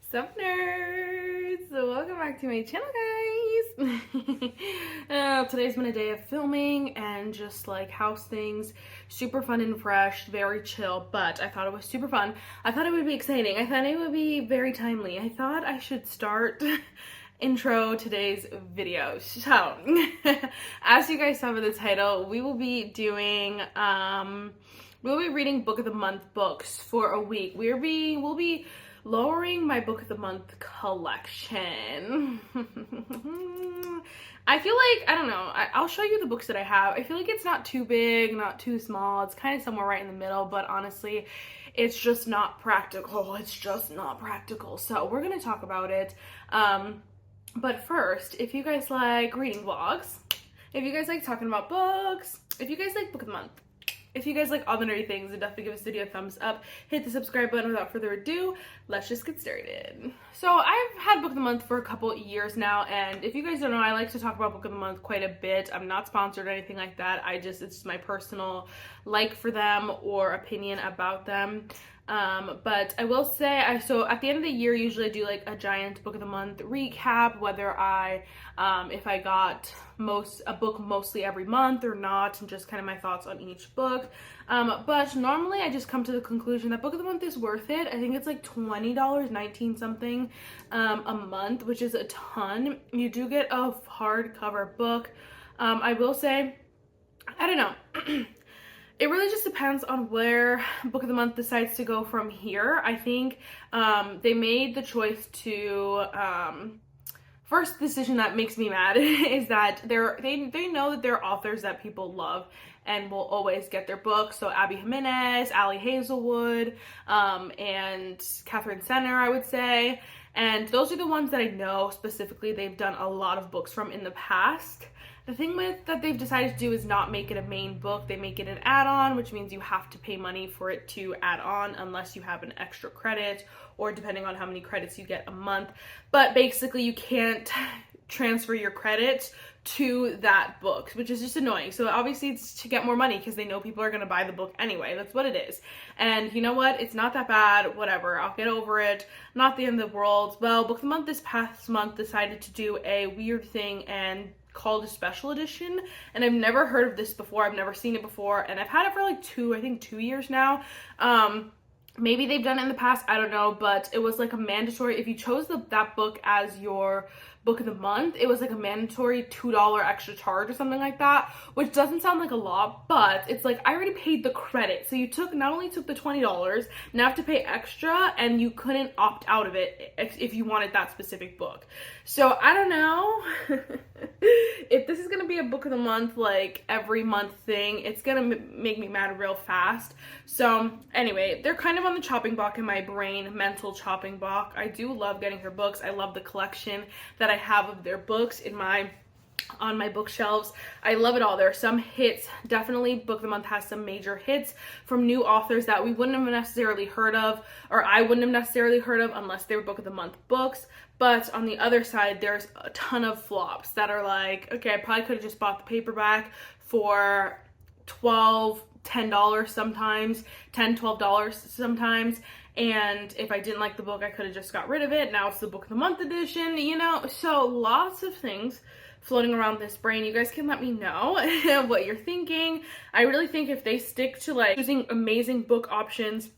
Sup nerds! Welcome back to my channel, guys! Today's been a day of filming and just like house things. Super fun and fresh, very chill, but I thought it was super fun. I thought it would be exciting. I thought it would be very timely. I thought I should start intro today's video. So, as you guys saw by the title, we will be doing, we'll be reading Book of the Month books for a week. We'll be lowering my Book of the Month collection. I feel like, I don't know, I'll show you the books that I have. I feel like it's not too big, not too small. It's kind of somewhere right in the middle, but honestly, it's just not practical. It's just not practical. So we're going to talk about it. But first, if you guys like reading vlogs, if you guys like talking about books, if you guys like Book of the Month, if you guys like all the nerdy things, then definitely give this video a thumbs up. Hit the subscribe button. Without further ado, let's just get started. So I've had Book of the Month for a couple years now, and if you guys don't know, I like to talk about Book of the Month quite a bit. I'm not sponsored or anything like that. It's just my personal like for them or opinion about them. But I will say, so at the end of the year, usually I do like a giant Book of the Month recap, whether if I got a book mostly every month or not, and just kind of my thoughts on each book. But normally I just come to the conclusion that Book of the Month is worth it. I think it's like $20, 19 something, a month, which is a ton. You do get a hardcover book. I will say, I don't know. It really just depends on where Book of the Month decides to go from here. I think they made the choice to, first decision that makes me mad is that they know that they're authors that people love and will always get their books. So Abby Jimenez, Ali Hazelwood, and Catherine Senner, I would say. And those are the ones that I know specifically they've done a lot of books from in the past. The thing that they've decided to do is not make it a main book. They make it an add-on, which means you have to pay money for it to add on unless you have an extra credit or depending on how many credits you get a month. But basically you can't transfer your credits to that book, which is just annoying. So obviously it's to get more money because they know people are going to buy the book anyway. That's what it is. And you know what? It's not that bad. Whatever. I'll get over it. Not the end of the world. Well, Book of the Month this past month decided to do a weird thing and called a special edition, and I've never heard of this before. I've never seen it before, and I've had it for like 2 years now. Maybe they've done it in the past, I don't know, but it was like a mandatory, if you chose that book as your Book of the Month, it was like a mandatory $2 extra charge or something like that, which doesn't sound like a lot, but it's like I already paid the credit. So you not only took the $20, now have to pay extra, and you couldn't opt out of it if you wanted that specific book. So I don't know if this is gonna be a Book of the Month, like every month thing. It's gonna make me mad real fast. So anyway, they're kind of on the chopping block in my brain, mental chopping block. I do love getting her books. I love the collection that I have of their books on my bookshelves. I love it all. There are some hits. Definitely Book of the Month has some major hits from new authors that we wouldn't have necessarily heard of, or I wouldn't have necessarily heard of unless they were Book of the Month books. But on the other side, there's a ton of flops that are like, okay, I probably could have just bought the paperback for $10 sometimes, $12 sometimes. And if I didn't like the book, I could have just got rid of it. Now it's the Book of the Month edition, you know? So lots of things floating around this brain. You guys can let me know what you're thinking. I really think if they stick to like choosing amazing book options,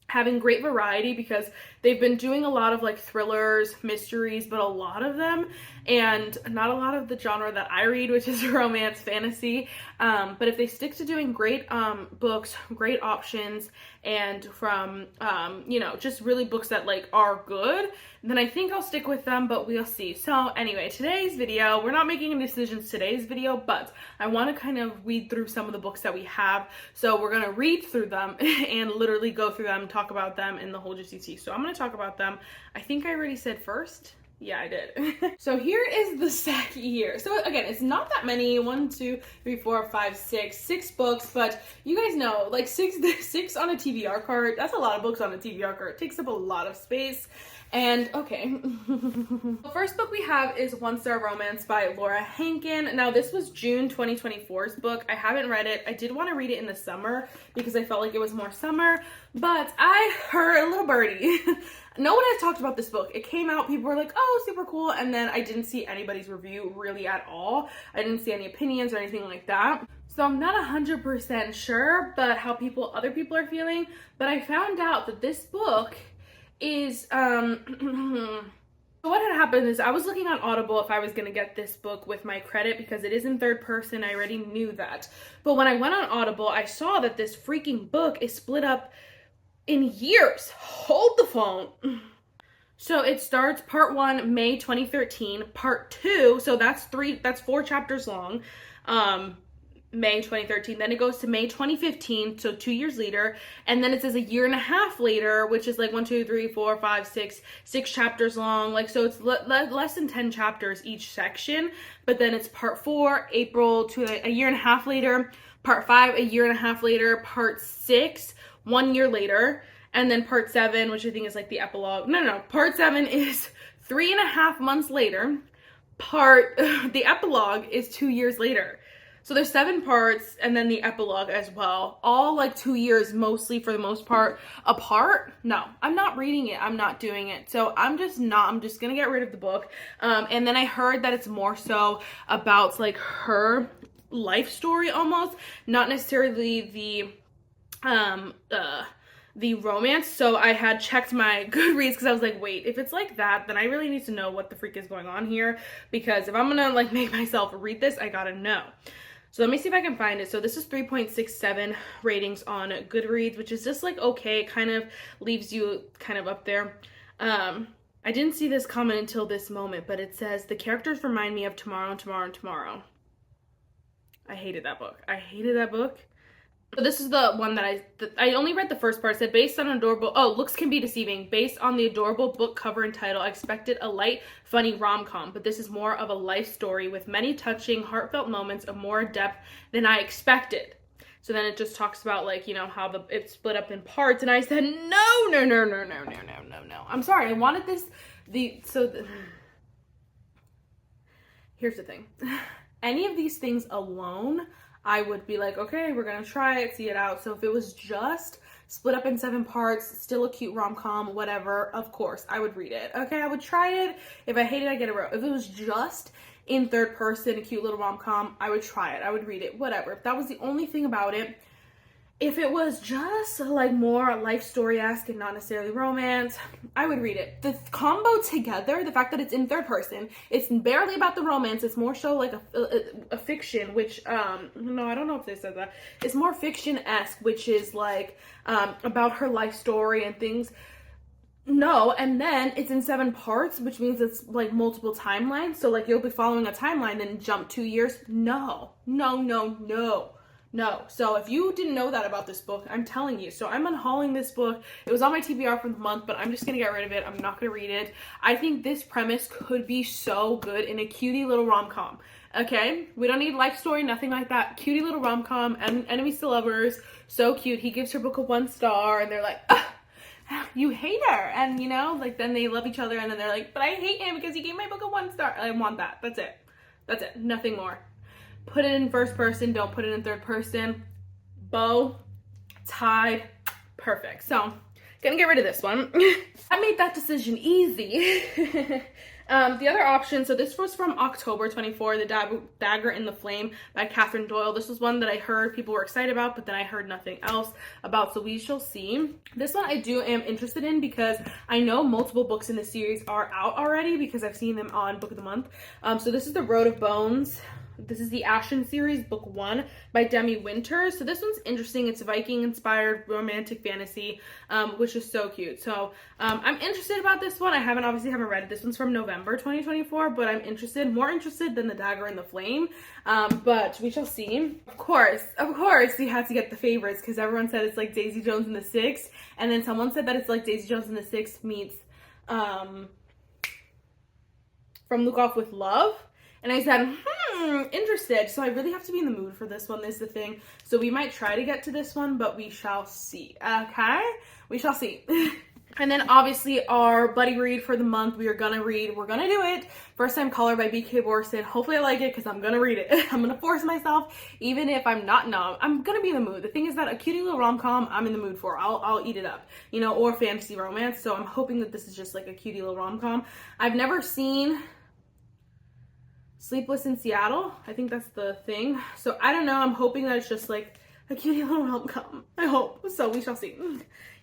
having great variety, because they've been doing a lot of like thrillers, mysteries, but a lot of them, and not a lot of the genre that I read, which is romance, fantasy. But if they stick to doing great books, great options, and from, you know, just really books that like are good, then I think I'll stick with them, but we'll see. So anyway, today's video, we're not making any decisions today's video, but I want to kind of read through some of the books that we have. So we're going to read through them and literally go through them, talk about them in the whole juicy tea. So I'm going to talk about them. I think I already said first. Yeah, I did. So here is the stack here. So again, it's not that many. 1, 2, 3, 4, 5, 6 books, but you guys know, like six on a TBR cart, that's a lot of books on a TBR cart. It takes up a lot of space. And okay. The first book we have is One Star Romance by Laura Hankin. Now this was June 2024's book. I haven't read it. I did want to read it in the summer because I felt like it was more summer, but I heard a little birdie no one has talked about this book. It came out, people were like, oh, super cool, and then I didn't see anybody's review really at all. I didn't see any opinions or anything like that. So I'm not 100% sure but how other people are feeling, but I found out that this book is So what had happened is I was looking on Audible if I was going to get this book with my credit because it is in third person. I already knew that. But when I went on Audible, I saw that this freaking book is split up in years. Hold the phone. So it starts part 1, May 2013, part 2, so that's 4 chapters long. May 2013, then it goes to May 2015, so 2 years later, and then it says a year and a half later, which is like 6 chapters long, like, so it's less than 10 chapters each section. But then it's part 4, April to a year and a half later, part 5, a year and a half later, part 6, 1 year later, and then part 7, which I think is like the epilogue. No, part 7 is 3.5 months later. The epilogue is 2 years later. So there's 7 parts, and then the epilogue as well. All like 2 years, mostly for the most part, apart. No, I'm not reading it. I'm not doing it. So I'm just gonna get rid of the book. And then I heard that it's more so about like her life story almost, not necessarily the romance. So I had checked my Goodreads because I was like, wait, if it's like that, then I really need to know what the freak is going on here, because if I'm gonna like make myself read this, I gotta know. So let me see if I can find it. So this is 3.67 ratings on Goodreads, which is just like okay, kind of leaves you kind of up there. I didn't see this comment until this moment, but it says the characters remind me of Tomorrow and Tomorrow and Tomorrow. I hated that book. I hated that book. So this is the one that I only read the first part. It said, based on adorable, looks can be deceiving. Based on the adorable book cover and title, I expected a light, funny rom-com, but this is more of a life story with many touching, heartfelt moments of more depth than I expected. So then it just talks about like, you know, how it's split up in parts, and I said, no. I'm sorry, I wanted this, here's the thing. Any of these things alone, I would be like, okay, we're gonna try it, see it out. So if it was just split up in 7 parts, still a cute rom-com, whatever, of course, I would read it. Okay, I would try it. If I hate it, I get it wrote. If it was just in third person, a cute little rom-com, I would try it. I would read it, whatever. If that was the only thing about it, if it was just like more life story-esque and not necessarily romance, I would read it. The combo together, the fact that it's in third person, it's barely about the romance, it's more so like a fiction, which, no, I don't know if they said that. It's more fiction-esque, which is like about her life story and things. No, and then it's in 7 parts, which means it's like multiple timelines. So like you'll be following a timeline, then jump 2 years. No. So if you didn't know that about this book, I'm telling you. So I'm unhauling this book. It was on my TBR for the month, but I'm just gonna get rid of it. I'm not gonna read it. I think this premise could be so good in a cutie little rom-com. Okay, we don't need life story, nothing like that. Cutie little rom-com, and enemies to lovers, so cute. He gives her book a 1 star, and they're like, you hate her, and you know, like then they love each other, and then they're like, but I hate him because he gave my book a 1 star. I want that. That's it. Nothing more. Put it in first person, don't put it in third person. Bow, tied, perfect. So, gonna get rid of this one. I made that decision easy. The other option, so this was from October 24, The Dagger in the Flame by Catherine Doyle. This was one that I heard people were excited about, but then I heard nothing else about, so we shall see. This one I am interested in because I know multiple books in the series are out already because I've seen them on Book of the Month. So this is The Road of Bones. This is the Ashen series, book 1 by Demi Winters. So this one's interesting. It's Viking-inspired romantic fantasy, which is so cute. So I'm interested about this one. I obviously haven't read it. This one's from November 2024, but I'm more interested than The Dagger in the Flame. But we shall see. Of course, you have to get the favorites because everyone said it's like Daisy Jones and the Six, and then someone said that it's like Daisy Jones and the Six meets From Luke Off with Love. And I said, interested. So I really have to be in the mood for this one, is the thing. So we might try to get to this one, but we shall see. Okay? We shall see. And then obviously our buddy read for the month, we're gonna do it. First Time Color by BK Borson. Hopefully I like it because I'm gonna read it. I'm gonna force myself, even if I'm not, no, I'm gonna be in the mood. The thing is that a cutie little rom-com, I'm in the mood for. I'll eat it up, you know, or fantasy romance. So I'm hoping that this is just like a cutie little rom-com. I've never seen Sleepless in Seattle. I think that's the thing. So I don't know, I'm hoping that it's just like a cutie little rom-com. I hope. So we shall see.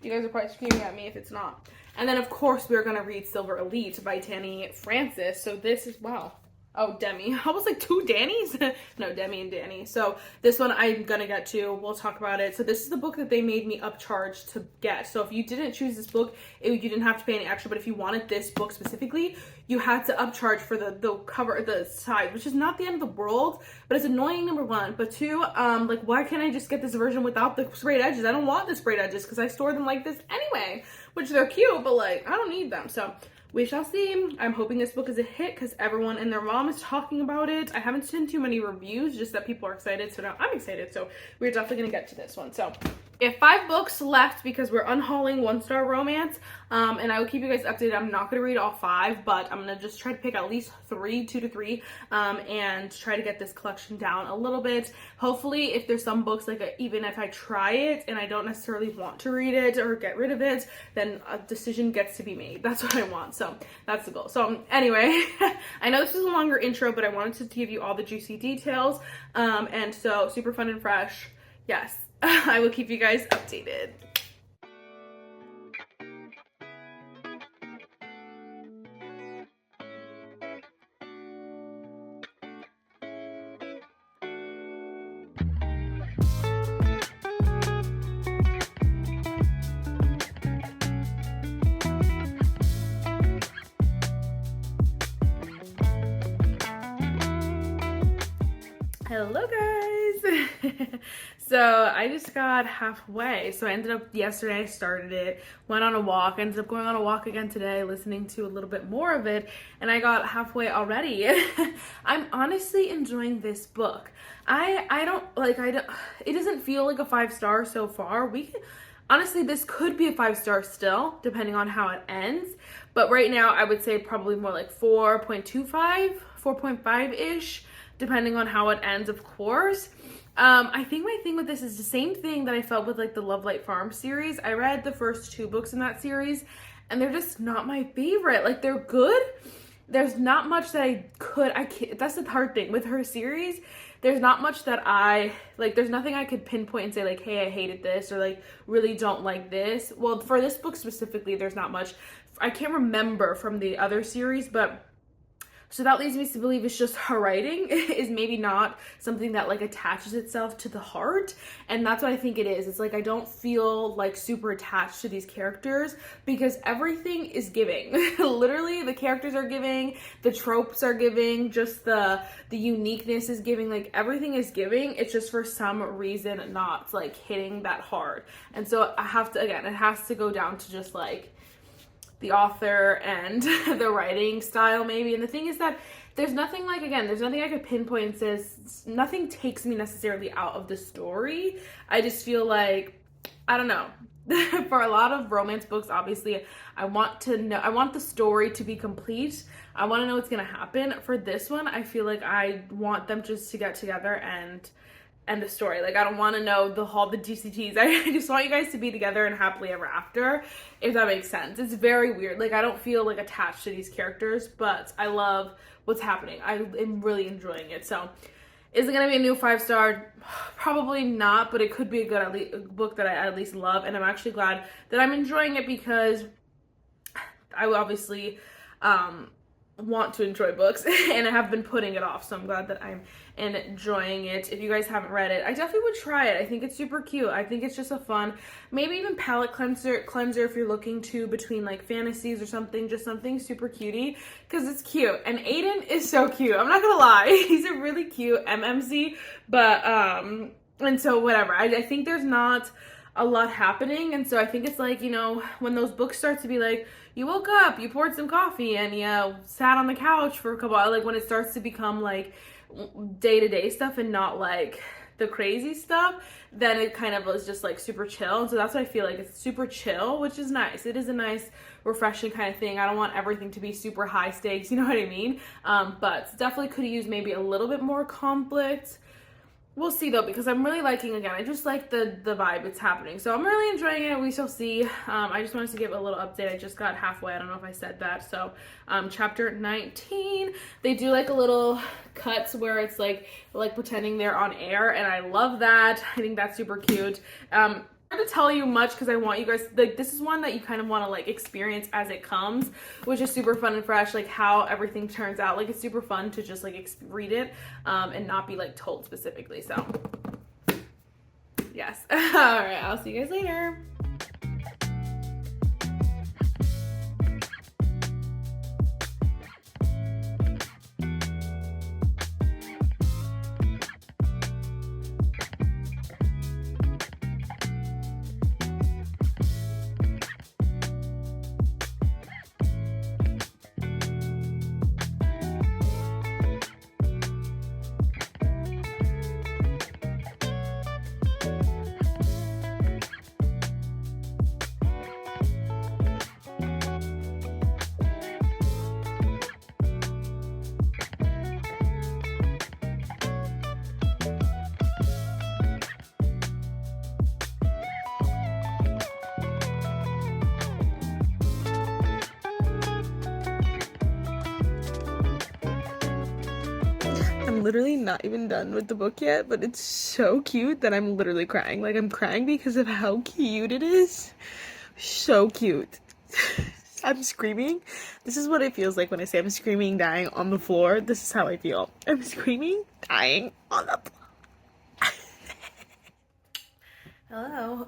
You guys are probably screaming at me if it's not. And then, of course, we're going to read Silver Elite by Danny Francis. So this is, wow. Oh, Demi. I was like, two Dannys? No, Demi and Danny. So this one I'm going to get to. We'll talk about it. So this is the book that they made me upcharge to get. So if you didn't choose this book, you didn't have to pay any extra. But if you wanted this book specifically, you had to upcharge for the cover, the side, which is not the end of the world. But it's annoying, number one. But two, like, why can't I just get this version without the sprayed edges? I don't want the sprayed edges because I store them like this anyway. Which they're cute, but, like, I don't need them. So we shall see. I'm hoping this book is a hit because everyone and their mom is talking about it. I haven't seen too many reviews, just that people are excited. So now I'm excited. So we're definitely going to get to this one. So we have 5 books left because we're unhauling One Star Romance. And I will keep you guys updated. I'm not going to read all 5, but I'm going to just try to pick at least 2 to 3, and try to get this collection down a little bit. Hopefully, if there's some books, like even if I try it and I don't necessarily want to read it or get rid of it, then a decision gets to be made. That's what I want. So that's the goal. So anyway, I know this is a longer intro, but I wanted to give you all the juicy details. And so super fun and fresh. Yes, I will keep you guys updated. Hello guys. So I just got halfway. So I ended up, yesterday I started it, went on a walk, ended up going on a walk again today, listening to a little bit more of it, and I got halfway already. I'm honestly enjoying this book. It doesn't feel like a 5-star so far. Honestly, this could be a 5-star still, depending on how it ends. But right now, I would say probably more like 4.25, 4.5-ish, depending on how it ends, of course. I think my thing with this is the same thing that I felt with like the Love Light Farm series. I read the first 2 books in that series, and they're just not my favorite. Like, they're good. There's not much that I can't, that's the hard thing with her series. There's not much that there's nothing I could pinpoint and say like, hey, I hated this, or like really don't like this. Well, for this book specifically, there's not much. I can't remember from the other series, but so that leads me to believe it's just her writing is maybe not something that like attaches itself to the heart. And that's what I think it is. It's like, I don't feel like super attached to these characters because everything is giving. Literally, the characters are giving, the tropes are giving, just the uniqueness is giving, like everything is giving. It's just for some reason not like hitting that hard. And so it has to go down to just like the author and the writing style maybe. And the thing is that there's nothing I could pinpoint and says, nothing takes me necessarily out of the story. I just feel like, I don't know. For a lot of romance books, obviously, I want the story to be complete. I want to know what's going to happen. For this one, I feel like I want them just to get together and end the story. Like, I don't want to know all the DCTs. I just want you guys to be together and happily ever after, if that makes sense. It's very weird. Like, I don't feel like attached to these characters, but I love what's happening. I am really enjoying it. So is it going to be a new 5-star? Probably not, but it could be a good book that I at least love. And I'm actually glad that I'm enjoying it because I obviously want to enjoy books and I have been putting it off. So I'm glad that I'm enjoying it. If you guys haven't read it, I definitely would try it. I think it's super cute. I think it's just a fun, maybe even palette cleanser if you're looking to between like fantasies or something, just something super cutie because it's cute. And Aiden is so cute. I'm not gonna lie. He's a really cute MMC, but and so whatever. I think there's not a lot happening, and so I think it's like, you know, when those books start to be like, you woke up, you poured some coffee, and you sat on the couch for a couple hours, like when it starts to become like day-to-day stuff and not like the crazy stuff, then it kind of was just like super chill. And so that's what I feel like. It's super chill, which is nice. It is a nice, refreshing kind of thing. I don't want everything to be super high stakes, you know what I mean? But definitely could use maybe a little bit more conflict. We'll see though, because I'm really liking, again, I just like the vibe it's happening. So I'm really enjoying it. We shall see. I just wanted to give a little update. I just got halfway. I don't know if I said that. So chapter 19, they do like a little cuts where it's like pretending they're on air, and I love that. I think that's super cute. To tell you much because I want you guys, like, this is one that you kind of want to like experience as it comes, which is super fun and fresh, like how everything turns out. Like, it's super fun to just like read it and not be like told specifically. So yes. All right, I'll see you guys later. Literally not even done with the book yet, but it's so cute that I'm literally crying. Like, I'm crying because of how cute it is. So cute. I'm screaming. This is what it feels like when I say I'm screaming, dying on the floor. This is how I feel. I'm screaming, dying on the floor. Hello.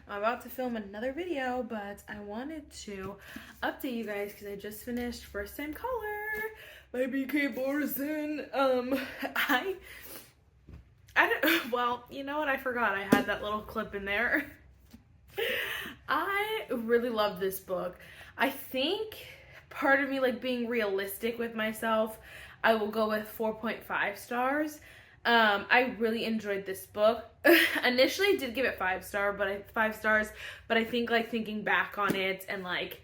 I'm about to film another video, but I wanted to update you guys because I just finished First Time Color by BK Morrison. I don't, well, you know what, I forgot I had that little clip in there. I really love this book. I think part of me, like, being realistic with myself, I will go with 4.5 stars. I really enjoyed this book. Initially did give it 5 stars, but I think, like, thinking back on it and like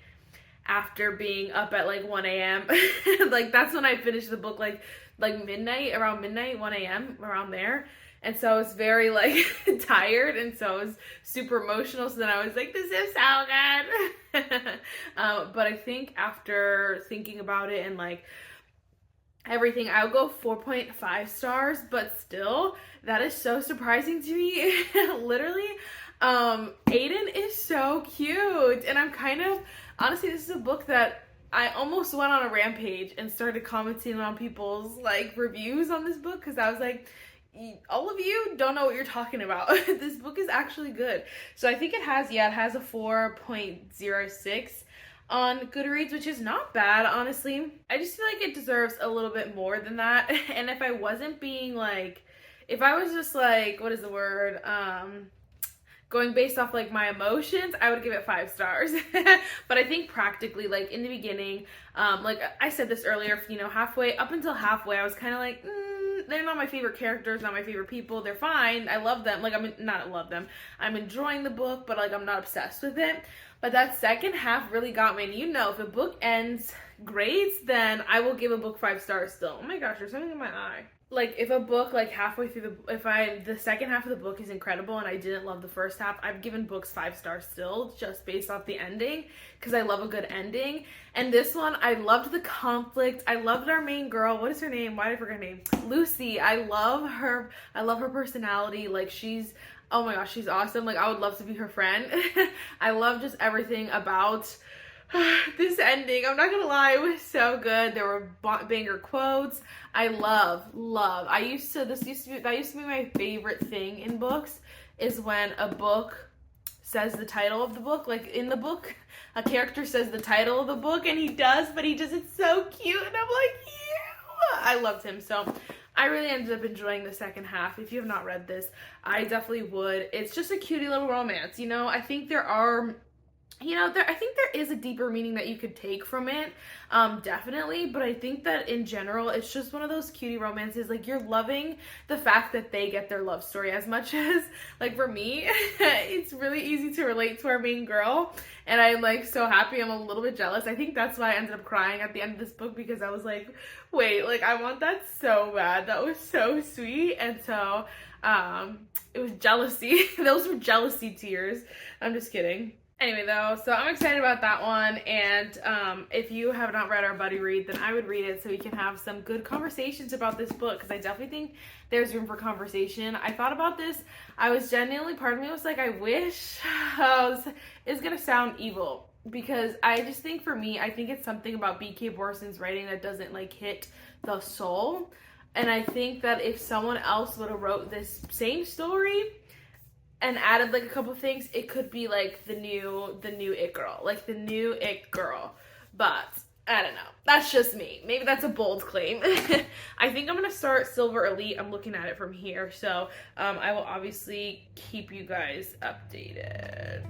after being up at like 1 a.m. like, that's when I finished the book, like midnight, around midnight, 1 a.m. around there. And so I was very like tired, and so I was super emotional. So then I was like, this is so good. But I think after thinking about it and like everything, I'll go 4.5 stars, but still, that is so surprising to me. Literally, Aiden is so cute, and I'm kind of, honestly, this is a book that I almost went on a rampage and started commenting on people's like reviews on this book, because I was like, all of you don't know what you're talking about. This book is actually good. So I think it has a 4.06 on Goodreads, which is not bad, honestly. I just feel like it deserves a little bit more than that. And if I wasn't being like, if I was just like, what is the word? Going based off like my emotions, I would give it 5 stars. But I think practically, like in the beginning, like I said this earlier, you know, up until halfway, I was kind of like, they're not my favorite characters, not my favorite people. They're fine. I love them. Like, not love them. I'm enjoying the book, but like I'm not obsessed with it. But that second half really got me. And you know, if a book ends great, then I will give a book 5 stars still. Oh my gosh, there's something in my eye. Like, if a book, like halfway through the second half of the book is incredible and I didn't love the first half, I've given books 5 stars still, just based off the ending, because I love a good ending. And this one, I loved the conflict. I loved our main girl. What is her name? Why did I forget her name? Lucy. I love her personality. Like, oh my gosh, she's awesome. Like, I would love to be her friend. I love just everything about this ending. I'm not gonna lie, it was so good. There were banger quotes. I love. That used to be my favorite thing in books, is when a book says the title of the book. Like, in the book, a character says the title of the book, and he does it so cute, and I'm like, yeah. I loved him. So I really ended up enjoying the second half. If you have not read this, I definitely would. It's just a cutie little romance, you know? I think there are you know, I think there is a deeper meaning that you could take from it, definitely, but I think that in general, it's just one of those cutie romances. Like, you're loving the fact that they get their love story as much as, like, for me, it's really easy to relate to our main girl, and I'm, like, so happy. I'm a little bit jealous. I think that's why I ended up crying at the end of this book, because I was like, wait, like, I want that so bad. That was so sweet, and so, it was jealousy. Those were jealousy tears. I'm just kidding. Anyway, though, so I'm excited about that one, and if you have not read our buddy read, then I would read it so we can have some good conversations about this book, because I definitely think there's room for conversation. I thought about this. I was genuinely, part of me was like, I wish, it's gonna sound evil, because I just think for me, I think it's something about B.K. Borson's writing that doesn't, like, hit the soul, and I think that if someone else would have wrote this same story and added like a couple things, it could be like the new it girl, like the new it girl. But I don't know, that's just me. Maybe that's a bold claim. I think I'm gonna start Silver Elite. I'm looking at it from here, so I will obviously keep you guys updated.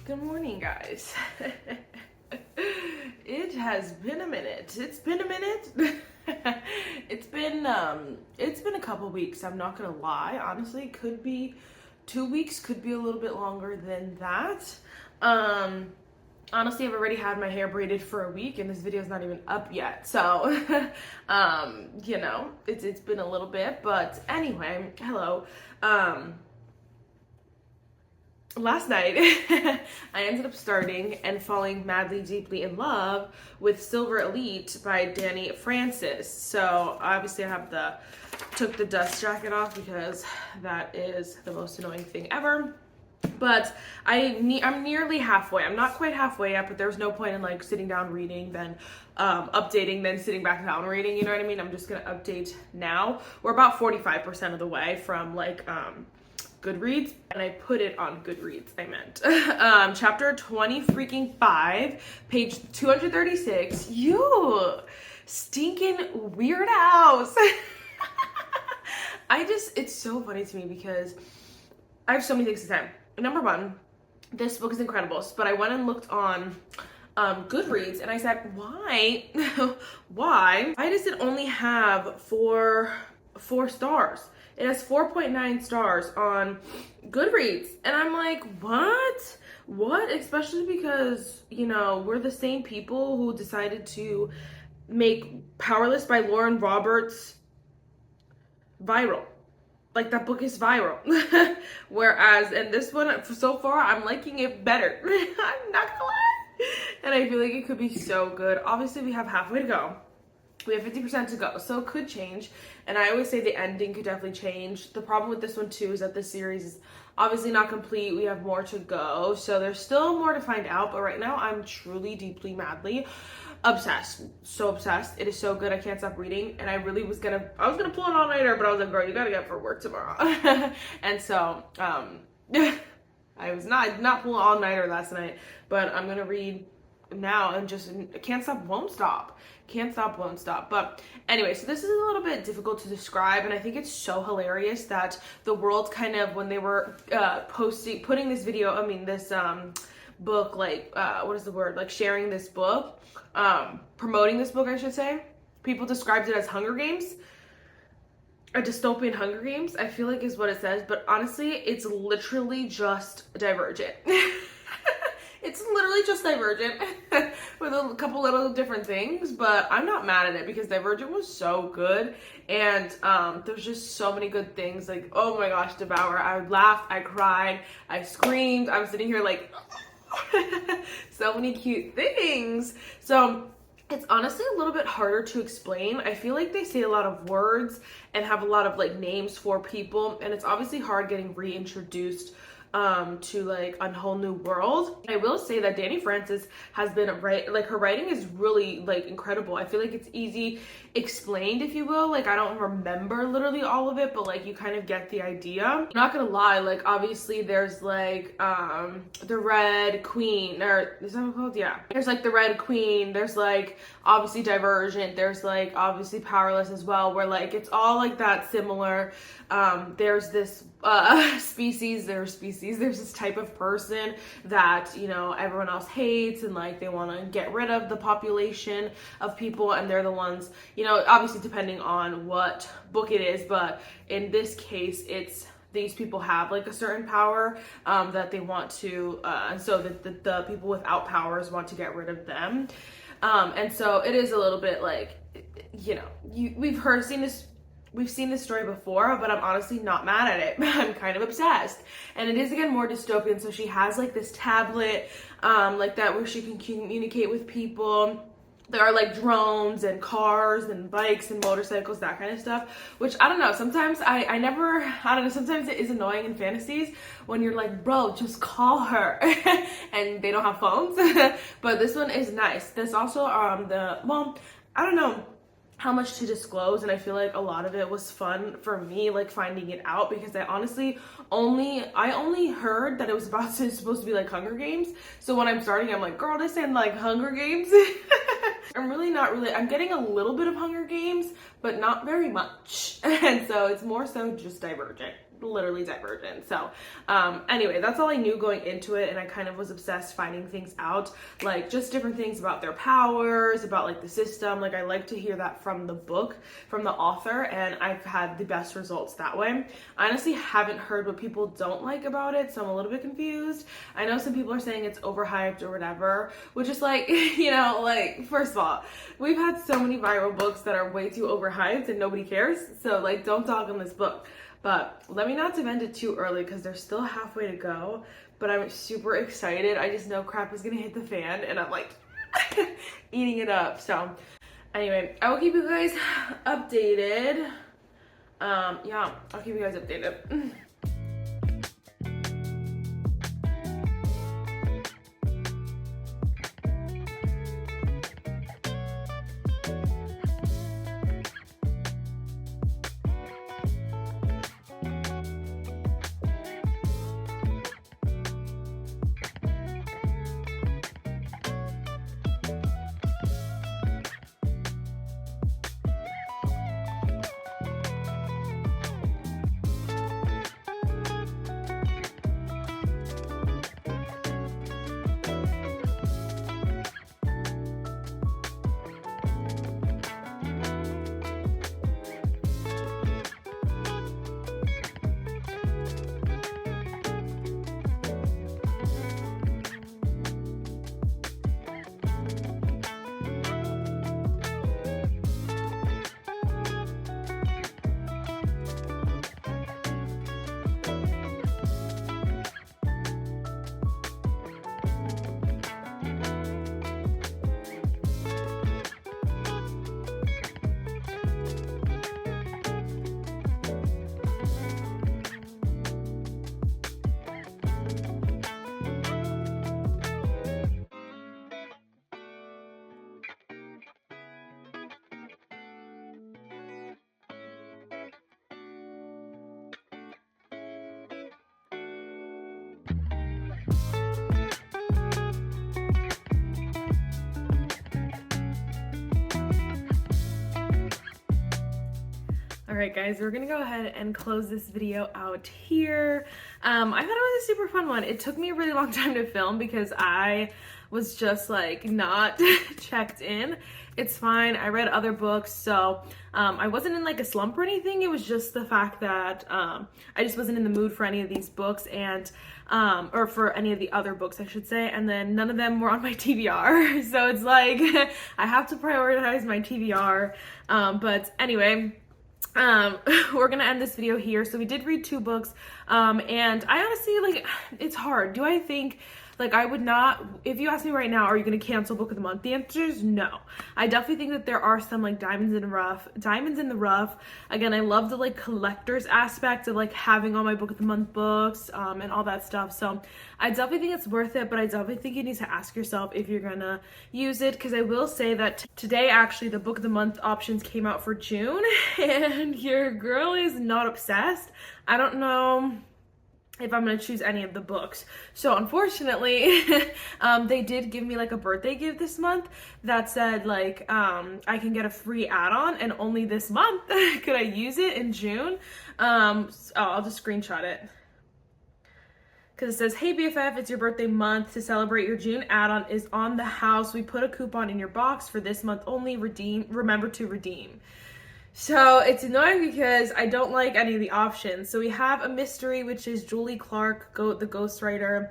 Good morning, guys. It has been a minute. It's been a minute. It's been a couple weeks. I'm not gonna lie. Honestly, it could be 2 weeks, could be a little bit longer than that. Honestly, I've already had my hair braided for a week, and this video is not even up yet. So, you know, it's been a little bit, but anyway, hello. Last night, I ended up starting and falling madly, deeply in love with Silver Elite by Danny Francis. So obviously I took the dust jacket off because that is the most annoying thing ever. But I'm nearly halfway. I'm not quite halfway yet, but there's no point in like sitting down reading, then updating, then sitting back down reading, you know what I mean? I'm just gonna update now. We're about 45% of the way from like Goodreads, and I put it on Goodreads, I meant. Chapter 20 freaking 5, page 236. You stinking weird house. It's so funny to me because I have so many things to say. Number one, this book is incredible, but I went and looked on Goodreads, and I said, why does it only have four stars? It has 4.9 stars on Goodreads. And I'm like, what? What? Especially because, you know, we're the same people who decided to make Powerless by Lauren Roberts viral. Like, that book is viral. Whereas, in this one, so far, I'm liking it better. I'm not gonna lie. And I feel like it could be so good. Obviously, we have halfway to go. We have 50% to go, so it could change. And I always say the ending could definitely change. The problem with this one too is that this series is obviously not complete. We have more to go, so there's still more to find out. But right now, I'm truly, deeply, madly obsessed. So obsessed. It is so good. I can't stop reading. And I really was gonna pull an all-nighter, but I was like, girl, you gotta get up for work tomorrow. And so, I did not pull an all-nighter last night, but I'm gonna read now and just can't stop, won't stop. Can't stop, won't stop. But anyway, so this is a little bit difficult to describe, and I think it's so hilarious that the world kind of, when they were putting this video, this book, like, what is the word? Like, sharing this book, promoting this book, I should say. People described it as Hunger Games. A dystopian Hunger Games, I feel like is what it says, but honestly, it's literally just Divergent. It's literally just Divergent with a couple little different things, but I'm not mad at it because Divergent was so good, and there's just so many good things. Like, oh my gosh, Devour! I laughed, I cried, I screamed. I'm sitting here like, so many cute things. So it's honestly a little bit harder to explain. I feel like they say a lot of words and have a lot of like names for people, and it's obviously hard getting reintroduced to like a whole new world. I will say that Danny Francis has been like her writing is really like incredible. I feel like it's easy explained, if you will. Like I don't remember literally all of it, but like you kind of get the idea. I'm not gonna lie, like obviously there's like the Red Queen, or is that what it's called? Yeah. There's like the Red Queen, there's like obviously Divergent, there's like obviously Powerless as well, where like it's all like that similar. There's this there's this type of person that, you know, everyone else hates, and like they want to get rid of the population of people, and they're the ones, you know, obviously depending on what book it is, but in this case it's these people have like a certain power that they want to and so the people without powers want to get rid of them, and so it is a little bit like, you know, we've seen this story before, but I'm honestly not mad at it. I'm kind of obsessed. And it is, again, more dystopian. So she has like this tablet like that where she can communicate with people. There are like drones and cars and bikes and motorcycles, that kind of stuff, which I don't know. Sometimes I don't know. Sometimes it is annoying in fantasies when you're like, bro, just call her and they don't have phones. But this one is nice. There's also well, I don't know how much to disclose, and I feel like a lot of it was fun for me, like finding it out, because I honestly only heard that it was supposed to be like Hunger Games. So when I'm starting, I'm like, girl, this ain't like Hunger Games. I'm getting a little bit of Hunger Games, but not very much. And so it's more so just Divergent. Literally Divergent. So anyway, that's all I knew going into it, and I kind of was obsessed finding things out, like just different things about their powers, about like the system. Like I like to hear that from the book, from the author, and I've had the best results that way. I honestly haven't heard what people don't like about it, so I'm a little bit confused. I know some people are saying it's overhyped or whatever, which is like, you know, like, first of all, we've had so many viral books that are way too overhyped and nobody cares, so like don't talk on this book. But let me not defend it too early because there's still halfway to go, but I'm super excited. I just know crap is gonna hit the fan, and I'm like eating it up. So anyway, I will keep you guys updated. Yeah, I'll keep you guys updated. Alright guys, we're gonna go ahead and close this video out here. I thought it was a super fun one. It took me a really long time to film because I was just like not checked in. It's fine. I read other books, so I wasn't in like a slump or anything. It was just the fact that I just wasn't in the mood for any of these books and or for any of the other books I should say, and then none of them were on my TBR. So it's like I have to prioritize my TBR. But anyway, we're gonna end this video here. So we did read 2 books, and I honestly, like, it's hard. Do I think, like, I would not, if you ask me right now, are you gonna cancel book of the month? The answer is no. I definitely think that there are some like diamonds in the rough. Again, I love the like collector's aspect of like having all my book of the month books, and all that stuff. So I definitely think it's worth it, but I definitely think you need to ask yourself if you're gonna use it, because I will say that today actually the book of the month options came out for June, and your girl is not obsessed. I don't know if I'm gonna choose any of the books. So unfortunately, they did give me like a birthday gift this month that said like I can get a free add-on, and only this month could I use it in June. I'll just screenshot it. Because it says, hey BFF, it's your birthday month. To celebrate, your June add-on is on the house. We put a coupon in your box for this month only. Remember to redeem. So it's annoying because I don't like any of the options. So we have a mystery, which is Julie Clark, the ghostwriter.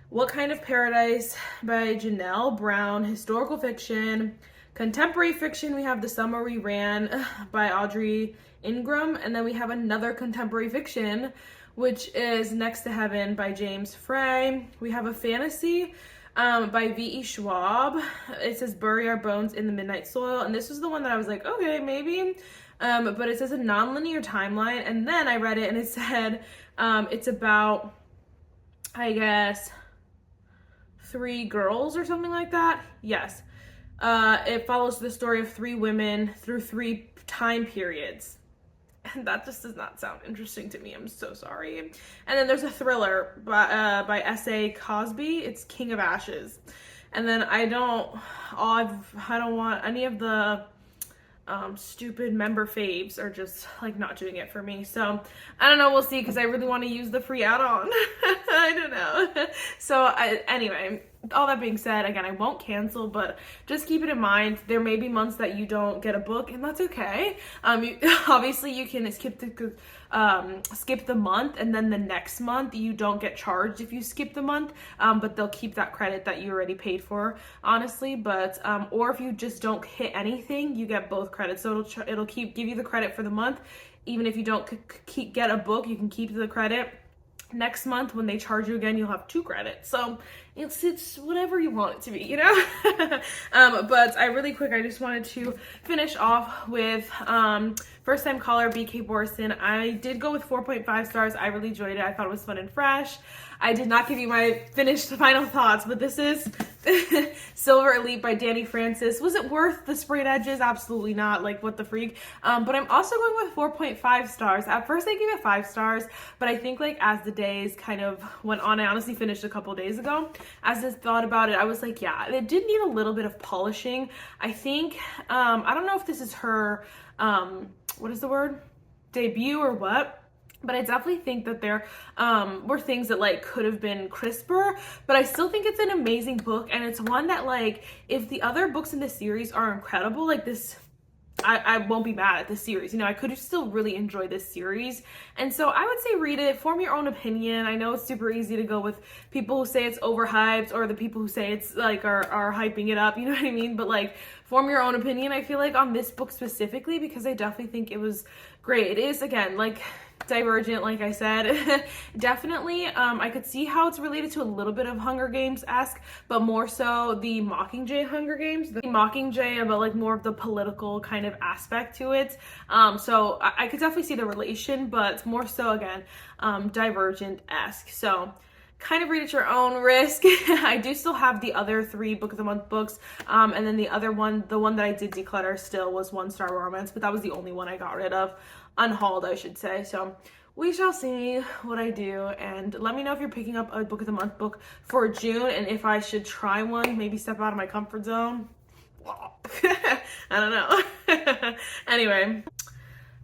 What Kind of Paradise by Janelle Brown. Historical fiction. Contemporary fiction, we have The Summer We Ran by Audrey Ingram. And then we have another contemporary fiction, which is Next to Heaven by James Frey. We have a fantasy by V.E. Schwab. It says Bury Our Bones in the Midnight Soil. And this was the one that I was like, okay, maybe. But it says a non-linear timeline. And then I read it and it said it's about, I guess, 3 girls or something like that. Yes. It follows the story of 3 women through 3 time periods. And that just does not sound interesting to me. I'm so sorry. And then there's a thriller by S.A. Cosby. It's King of Ashes. And then I don't want any of the stupid member faves are just like not doing it for me. So I don't know, we'll see, because I really want to use the free add-on. I don't know. So anyway, all that being said, again, I won't cancel, but just keep it in mind, there may be months that you don't get a book, and that's okay. Obviously you can skip the month, and then the next month you don't get charged if you skip the month, but they'll keep that credit that you already paid for, honestly. But or if you just don't hit anything, you get both credits. So it'll give you the credit for the month. Even if you don't get a book, you can keep the credit. Next month when they charge you again, you'll have 2 credits. So it's whatever you want it to be, you know. But I just wanted to finish off with first time caller BK Borson. I did go with 4.5 stars. I really enjoyed it. I thought it was fun and fresh. I did not give you my final thoughts, but this is Silver Elite by Danny Francis. Was it worth the sprayed edges? Absolutely not. Like, what the freak? But I'm also going with 4.5 stars. At first I gave it 5 stars, but I think like as the days kind of went on, I honestly finished a couple days ago. As I thought about it, I was like, yeah, it did need a little bit of polishing. I think, I don't know if this is her, what is the word? Debut or what? But I definitely think that there were things that like could have been crisper, but I still think it's an amazing book, and it's one that, like, if the other books in the series are incredible, like this, I won't be mad at this series. You know, I could still really enjoy this series. And so I would say read it, form your own opinion. I know it's super easy to go with people who say it's overhyped, or the people who say it's like are hyping it up, you know what I mean? But like, form your own opinion, I feel like, on this book specifically, because I definitely think it was great. It is, again, like, divergent, like I said. Definitely, I could see how it's related to a little bit of Hunger Games-esque, but more so the Mockingjay Hunger Games. The Mockingjay, but like more of the political kind of aspect to it. So I could definitely see the relation, but more so, again, divergent-esque. So kind of read at your own risk. I do still have the other 3 book of the month books, and then the other one, the one that I did declutter still, was 1 Star Romance, but that was the only one I got rid of, unhauled I should say. So we shall see what I do, and let me know if you're picking up a book of the month book for June, and if I should try one, maybe step out of my comfort zone. I don't know. Anyway,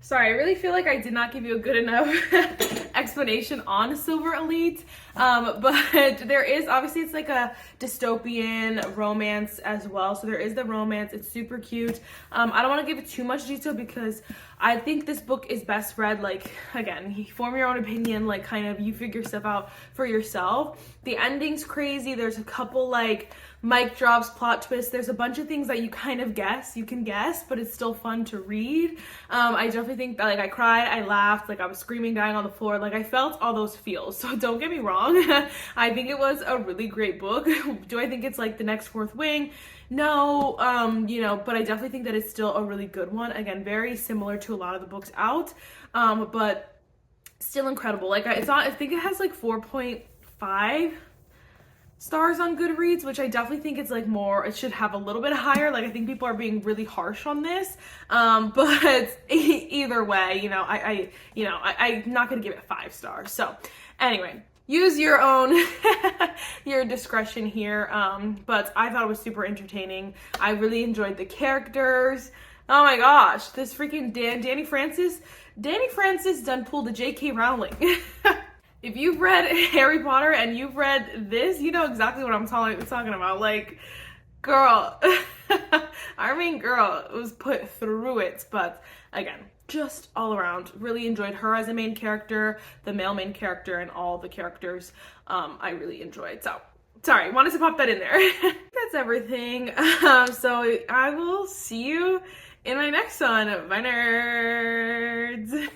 Sorry, I really feel like I did not give you a good enough explanation on Silver Elite. But there is, obviously it's like a dystopian romance as well. So there is the romance, it's super cute. I don't want to give it too much detail because I think this book is best read, like, again, you form your own opinion, like kind of you figure stuff out for yourself. The ending's crazy. There's a couple like mic drops, plot twists. There's a bunch of things that you kind of you can guess, but it's still fun to read. I definitely think that, like, I cried, I laughed, like I was screaming, dying on the floor, like I felt all those feels. So don't get me wrong. I think it was a really great book. Do I think it's like the next Fourth Wing? No, you know, but I definitely think that it's still a really good one. Again, very similar to a lot of the books out, but still incredible. Like I think it has like 4.5 stars on Goodreads, which I definitely think it's like more, it should have a little bit higher. Like I think people are being really harsh on this, but either way, you know, I'm not gonna give it 5 stars. So anyway, use your own your discretion here, but I thought it was super entertaining. I really enjoyed the characters. Oh my gosh, this freaking Danny Francis done pulled the J.K. Rowling. If you've read Harry Potter and you've read this, you know exactly what I'm talking about. Like, girl, our main girl was put through it. But again, just all around, really enjoyed her as a main character, the male main character, and all the characters I really enjoyed. So, sorry, wanted to pop that in there. That's everything. So I will see you in my next one. Bye, nerds.